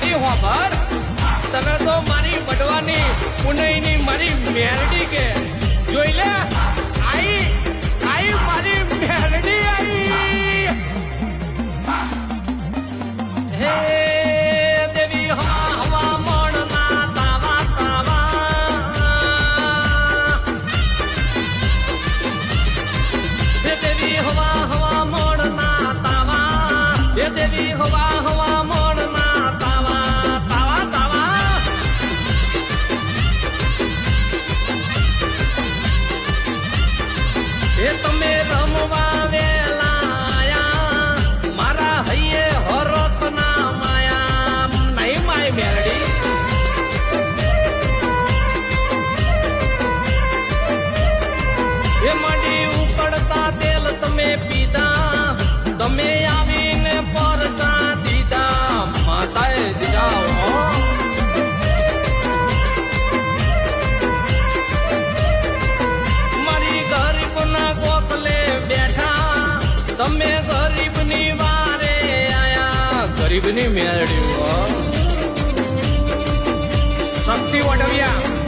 મેરડી હોભર તને તો મારી બડવાની પુનઈની મારી મેરડી કે જોઈ લે આઈ આઈ મારી મેરડી આઈ હે દેવી હવા હવા મોણના તાવા તાવા હે દેવી હવા હવા મોણના તાવા હે દેવી હવા હવા મોણના તાવા તાવા તાવા એ તમે રમવા વેલા આયા મારા હૈયે હરત ના માયા નહીં માય મેરડી એ મંડી ઉકળતા તેલ તમે પીધા તમે આવીને પરચા દીધા માતાએ દીધા હો મારી ગરીબના ગોખલે બેઠા તમે ગરીબની વારે આયા ગરીબની મેળવી શક્તિ વડવ્યા